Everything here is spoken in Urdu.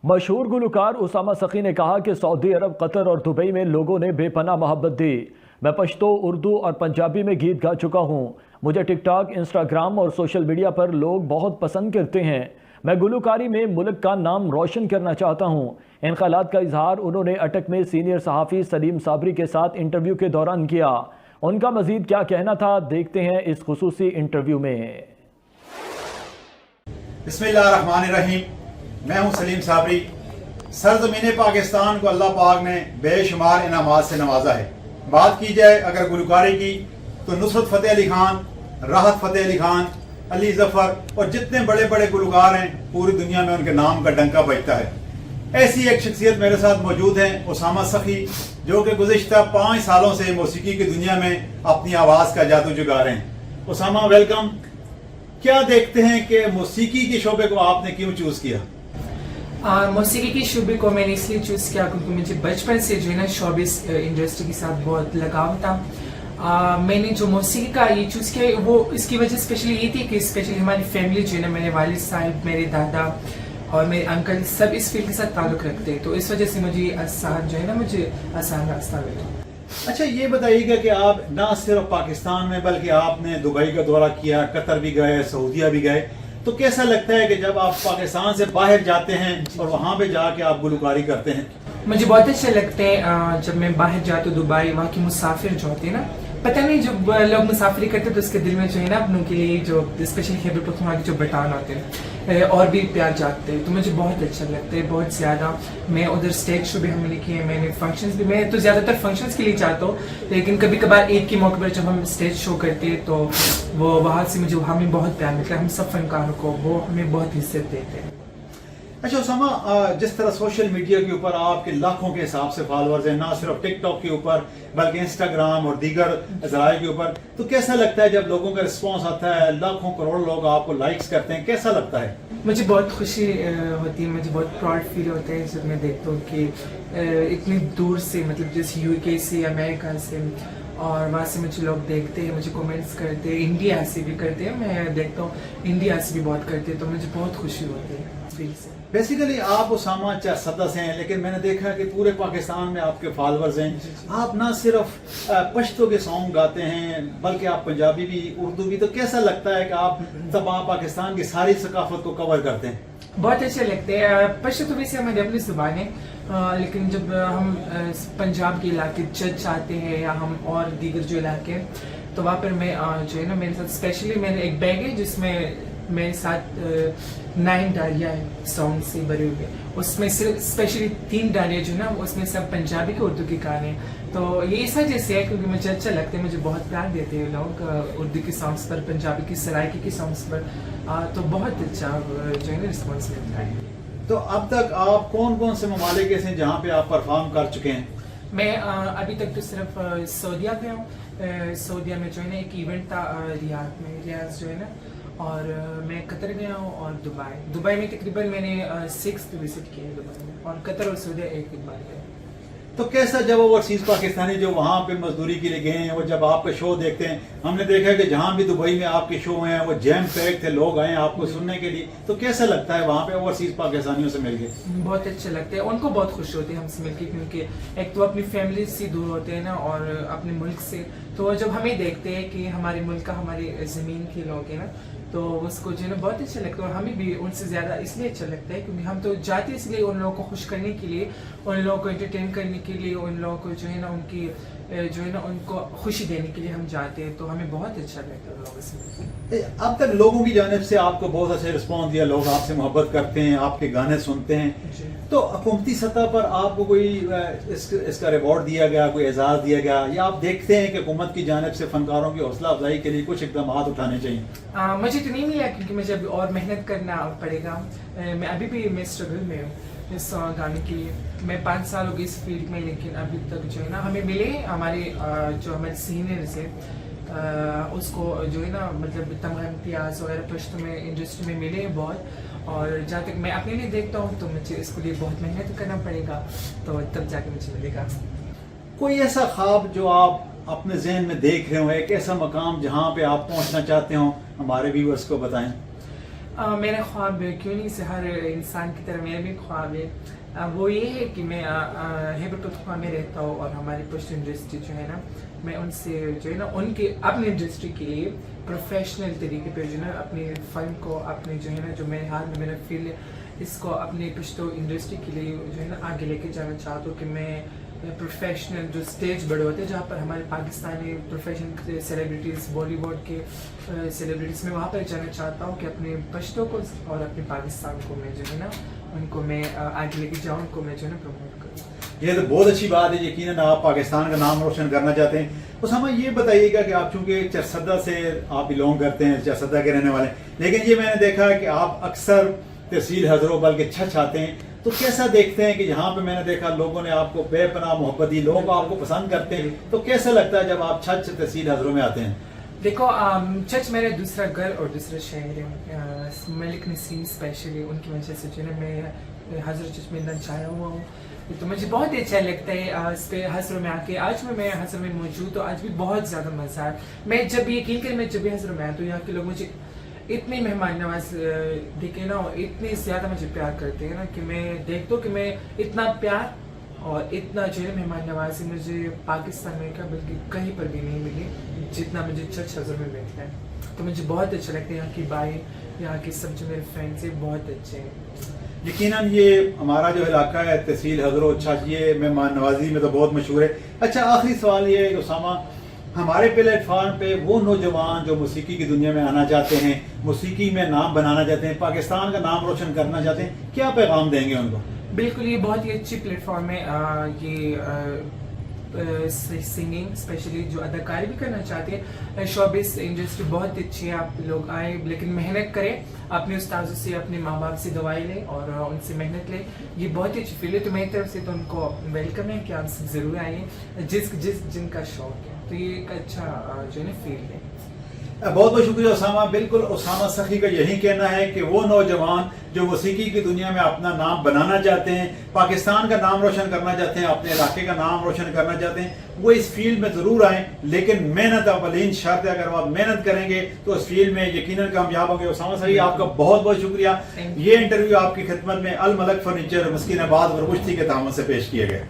مشہور گلوکار اسامہ سخی نے کہا کہ سعودی عرب، قطر اور دبئی میں لوگوں نے بے پناہ محبت دی۔ میں پشتو، اردو اور پنجابی میں گیت گا چکا ہوں۔ مجھے ٹک ٹاک، انسٹاگرام اور سوشل میڈیا پر لوگ بہت پسند کرتے ہیں۔ میں گلوکاری میں ملک کا نام روشن کرنا چاہتا ہوں۔ ان خیالات کا اظہار انہوں نے اٹک میں سینئر صحافی سلیم صابری کے ساتھ انٹرویو کے دوران کیا۔ ان کا مزید کیا کہنا تھا، دیکھتے ہیں اس خصوصی انٹرویو میں۔ بسم اللہ الرحمن الرحیم۔ میں ہوں سلیم صابری۔ سرزمین پاکستان کو اللہ پاک نے بے شمار انعامات سے نوازا ہے۔ بات کی جائے اگر گلوکاری کی تو نصرت فتح علی خان، راحت فتح علی خان، علی ظفر اور جتنے بڑے بڑے گلوکار ہیں پوری دنیا میں ان کے نام کا ڈنکا بجتا ہے۔ ایسی ایک شخصیت میرے ساتھ موجود ہیں، اسامہ سخی، جو کہ گزشتہ 5 سالوں سے موسیقی کی دنیا میں اپنی آواز کا جادو جگا رہے ہیں۔ اسامہ ویلکم۔ کیا دیکھتے ہیں کہ موسیقی کے شعبے کو آپ نے کیوں چوز کیا؟ موسیقی کے شعبے کو میں نے اس لیے چوز کیا کیونکہ مجھے بچپن سے جو ہے نا شوبز انڈسٹری کے ساتھ بہت لگاؤ تھا۔ میں نے جو موسیقی کا یہ چوز کیا وہ اس کی وجہ اسپیشلی یہ تھی کہ اسپیشلی ہماری فیملی جو ہے نا، میرے والد صاحب، میرے دادا اور میرے انکل سب اس فیلڈ کے ساتھ تعلق رکھتے ہیں، تو اس وجہ سے مجھے آسان جو ہے نا مجھے آسان راستہ ملا۔ اچھا یہ بتائیے گا کہ آپ نہ صرف پاکستان میں بلکہ آپ نے دبئی کا دورہ کیا، قطر بھی گئے، سعودیہ بھی گئے، تو کیسا لگتا ہے کہ جب آپ پاکستان سے باہر جاتے ہیں اور وہاں پہ جا کے آپ گلوکاری کرتے ہیں؟ مجھے بہت اچھا لگتا ہے جب میں باہر جاتا ہوں، دبئی، وہاں کے مسافر جو ہوتے ہیں نا، پتہ نہیں جب لوگ مسافری کرتے تو اس کے دل میں جو ہے نا اپنوں کے لیے جو اسپیشلی خیبر پختونخوا کے جو بٹان ہوتے ہیں اور بھی پیار جاگتے ہیں، تو مجھے بہت اچھا لگتا ہے، بہت زیادہ۔ میں ادھر اسٹیج شو بھی ہم نے کیے ہیں، میں نے فنکشنز بھی، میں تو زیادہ تر فنکشنز کے لیے چاہتا ہوں، لیکن کبھی کبھار عید کے موقع پر جب ہم اسٹیج شو کرتے ہیں تو وہ وہاں سے مجھے ہمیں بہت پیار ملتا ہے، ہم سب فنکاروں کو وہ ہمیں بہت عزت دیتے ہیں۔ اچھا اسامہ، جس طرح سوشل میڈیا کے اوپر آپ کے لاکھوں کے حساب سے فالورز ہیں، نہ صرف ٹک ٹاک کے اوپر بلکہ انسٹاگرام اور دیگر ذرائع کے اوپر، تو کیسا لگتا ہے جب لوگوں کا رسپانس آتا ہے، لاکھوں کروڑ لوگ آپ کو لائکس کرتے ہیں، کیسا لگتا ہے؟ مجھے بہت خوشی ہوتی ہے، مجھے بہت پراؤڈ فیل ہوتا ہے جب میں دیکھتا ہوں کہ اتنی دور سے، مطلب جیسے یو کے سے، امریکہ سے، اور وہاں سے مجھے لوگ دیکھتے ہیں، مجھے کومنٹس کرتے ہیں، انڈیا سے بھی کرتے ہیں، میں دیکھتا ہوں انڈیا سے بھی بہت کرتے ہیں، تو مجھے بہت خوشی ہوتی ہے فیل سے۔ بیسیکلی آپ اسامہ سدس ہیں، لیکن میں نے دیکھا کہ پورے پاکستان میں آپ کے فالورز ہیں۔ آپ نہ صرف پشتو کے سانگ گاتے ہیں بلکہ آپ پنجابی بھی، اردو بھی، تو کیسا لگتا ہے کہ آپ تمام پاکستان کی ساری ثقافت کو کور کرتے ہیں؟ بہت اچھے لگتے ہیں۔ پشتو تو ویسے ہماری اپنی زبان ہے، لیکن جب ہم پنجاب کے علاقے جج آتے ہیں یا ہم اور دیگر جو علاقے ہیں تو وہاں پر میں جو ہے نا میرے ساتھ اسپیشلی میں نے ایک بیگ ہے جس میں میرے ساتھ 9 ڈالیاں ہیں سانگ سے بھرے ہوئے، اس میں صرف اسپیشلی 3 ڈالیاں جو ہے نا اس میں سب پنجابی کے اردو کے گانے ہیں، تو یہ اس وجہ سے ہے کیونکہ مجھے اچھا لگتا ہے، مجھے بہت پیار دیتے ہیں لوگ اردو کے سانگس پر، پنجابی کی سرائکی کے سانگس پر، تو بہت اچھا جو ہے نا رسپانس ملتا ہے۔ تو اب تک آپ کون کون سے ممالک ایسے ہیں جہاں پہ آپ پرفارم کر چکے ہیں؟ میں ابھی تک تو صرف سعودیہ گیا ہوں، سعودیہ میں جو ہے نا ایک ایونٹ تھا ریاض میں، ریاض جو ہے نا، اور میں قطر گیا ہوں اور دبئی میں تقریباً میں نے 6 وزٹ کیے دبئی میں، اور قطر اور سعودیہ ایک بار گیا۔ تو کیسا جب اوورسیز پاکستانی جو وہاں پہ مزدوری کے لیے گئے ہیں، وہ جب آپ کا شو دیکھتے ہیں، ہم نے دیکھا کہ جہاں بھی دبئی میں آپ کے شو ہیں وہ جیم پیک تھے، لوگ آئے ہیں آپ کو سننے کے لیے، تو کیسا لگتا ہے وہاں پہ اوورسیز پاکستانیوں سے مل کے؟ بہت اچھا لگتا ہے، ان کو بہت خوش ہوتے ہیں ہم سے مل کے، کیونکہ ایک تو اپنی فیملی سے دور ہوتے ہیں نا اور اپنے ملک سے، تو جب ہمیں دیکھتے ہیں کہ ہمارے ملک کا، ہماری زمین کے لوگ ہیں نا، تو اس کو جو ہے نا بہت اچھا لگتا ہے، اور ہمیں بھی ان سے زیادہ اس لیے اچھا لگتا ہے کیونکہ ہم تو جاتے اس لیے ان لوگوں کو خوش کرنے کے لیے، ان لوگوں کو انٹرٹین کرنے کے لیے، ان لوگوں کو جو ہے نا ان کی جو ہے نا ان کو خوشی دینے کے لیے ہم جاتے ہیں، تو ہمیں بہت اچھا لگتا ہے لوگوں سے۔ اب تک لوگوں کی جانب سے آپ کو بہت اچھا رسپانس دیا، لوگ آپ سے محبت کرتے ہیں، آپ کے گانے سنتے ہیں، تو حکومتی سطح پر آپ کو کوئی اس کا ریوارڈ دیا گیا، کوئی اعزاز دیا گیا، یا آپ دیکھتے ہیں کہ حکومت کی جانب سے فنکاروں کی حوصلہ افزائی کے لیے کچھ اقدامات اٹھانے چاہیے؟ مجھے تو نہیں ملا کیونکہ مجھے ابھی اور محنت کرنا پڑے گا، میں ابھی بھی میں اسٹرگل میں ہوں اس گانے کے لیے، میں 5 سال ہو گئی اس فیلڈ میں، لیکن ابھی تک جو ہے نا ہمیں ملے، ہمارے جو ہمارے سینئرز ہیں اس کو جو ہے نا مطلب تمام امتیاز وغیرہ پشتو میں انڈسٹری میں ملے ہیں بہت، اور جہاں تک میں اپنے لیے دیکھتا ہوں تو مجھے اس کے لیے بہت محنت کرنا پڑے گا، تو تب جا کے مجھے ملے گا۔ کوئی ایسا خواب جو آپ اپنے ذہن میں دیکھ رہے ہوں، ایک ایسا مقام جہاں پہ آپ پہنچنا چاہتے ہوں، ہمارے ویورز کو بتائیں۔ میرا خواب کیوں نہیں سے ہر انسان کی طرح میرا بھی خواب ہے، وہ یہ ہے کہ میں خیبر پختونخوا میں رہتا ہوں اور ہماری پشتو انڈسٹری جو ہے نا، میں ان سے جو ہے نا ان کے اپنی انڈسٹری کے لیے پروفیشنل طریقے پہ جو ہے نا اپنے فن کو، اپنے جو ہے نا جو میرے ہاتھ میں میرا فیلڈ ہے اس کو اپنے پشتو انڈسٹری کے لیے جو ہے نا آگے لے کے جانا چاہتا ہوں کہ میں پروفیشنل جو اسٹیج بڑے ہوتے ہیں جہاں پر ہمارے Pakistani professional celebrities, Bollywood کے سیلیبریٹیز، میں وہاں پر جانا چاہتا ہوں کہ اپنے پشتوں کو اور اپنے پاکستان کو میں جو ہے نا ان کو میں آگے لے کے جاؤں، ان کو میں جو ہے نا پروموٹ کروں۔ یہ تو بہت اچھی بات ہے، یقیناً آپ پاکستان کا نام روشن کرنا چاہتے ہیں۔ اسامہ یہ بتائیے گا کہ آپ چونکہ چرسدہ سے آپ بلونگ کرتے ہیں، چرسدہ کے رہنے والے، لیکن یہ میں نے دیکھا ہے کہ آپ اکثر تحصیل حضروں بلکہ چھچ آتے ہیں، تو کیسا دیکھتے ہیں کہ یہاں پہ میں نے دیکھا لوگوں نے آپ کو بے پناہ محبت دی، لوگ آپ کو پسند کرتے ہیں، تو کیسا لگتا ہے جب آپ چھچ تحصیل حضروں میں آتے ہیں؟ دیکھو چچ میرا دوسرا گھر اور دوسرا شہر ہے، ملک نسیم اسپیشلی ان کی وجہ سے جو ہے نا میں حضرت چچ میں چھایا ہوا ہوں، تو مجھے بہت ہی اچھا لگتا ہے اس پہ حضر میں آ کے۔ آج میں حضر میں موجود ہوں، آج بھی بہت زیادہ مزہ ہے۔ میں جب بھی یقین کریں، میں جب بھی حضر میں آتا ہوں، یہاں کے لوگ مجھے اتنے مہمان نواز دیکھے نا، اتنے زیادہ مجھے پیار کرتے ہیں نا کہ میں دیکھتا ہوں کہ میں اتنا پیار اور اتنا جو ہے مہمان نوازی مجھے پاکستان میں کیا بلکہ کہیں پر بھی نہیں ملی جتنا مجھے چچ حضر میں ملتا ہے۔ تو مجھے بہت اچھا لگتا ہے، یہاں کی بھائی، یہاں کے سب جو میرے فرینڈس ہیں بہت اچھے ہیں۔ یقیناً یہ ہمارا جو علاقہ ہے تحصیل حضر و چھچ، یہ مہمان نوازی میں تو بہت مشہور ہے۔ اچھا آخری سوال یہ ہے کہ اسامہ، ہمارے پلیٹ فارم پہ وہ نوجوان جو موسیقی کی دنیا میں آنا چاہتے ہیں، موسیقی میں نام بنانا چاہتے ہیں، پاکستان کا نام روشن کرنا چاہتے ہیں، کیا پیغام دیں گے ان کو؟ بالکل، یہ بہت ہی اچھی پلیٹ فارم ہے، یہ سنگنگ اسپیشلی جو اداکاری بھی کرنا چاہتے ہیں، شوبز انڈسٹری بہت اچھی ہے، آپ لوگ آئیں لیکن محنت کریں، اپنے استاذوں سے، اپنے ماں باپ سے دعائیں لیں اور ان سے محنت لیں، یہ بہت ہی اچھی فیلڈ ہے۔ تو میری طرف سے تو ان کو ویلکم ہے کہ آپ سب ضرور آئیں جن کا شوق ہے، تو یہ ایک اچھا جو ہے نا فیلڈ ہے۔ بہت بہت شکریہ اسامہ۔ بالکل اسامہ سخی کا یہی کہنا ہے کہ وہ نوجوان جو موسیقی کی دنیا میں اپنا نام بنانا چاہتے ہیں، پاکستان کا نام روشن کرنا چاہتے ہیں، اپنے علاقے کا نام روشن کرنا چاہتے ہیں، وہ اس فیلڈ میں ضرور آئیں، لیکن محنت اولین شرط ہے، اگر آپ محنت کریں گے تو اس فیلڈ میں یقیناً کامیاب ہوں گے۔ اسامہ سخی آپ کا بہت بہت شکریہ۔ یہ انٹرویو آپ کی خدمت میں الملک فرنیچر مسکین آباد وربشتی کے تعاون سے پیش کیے گئے۔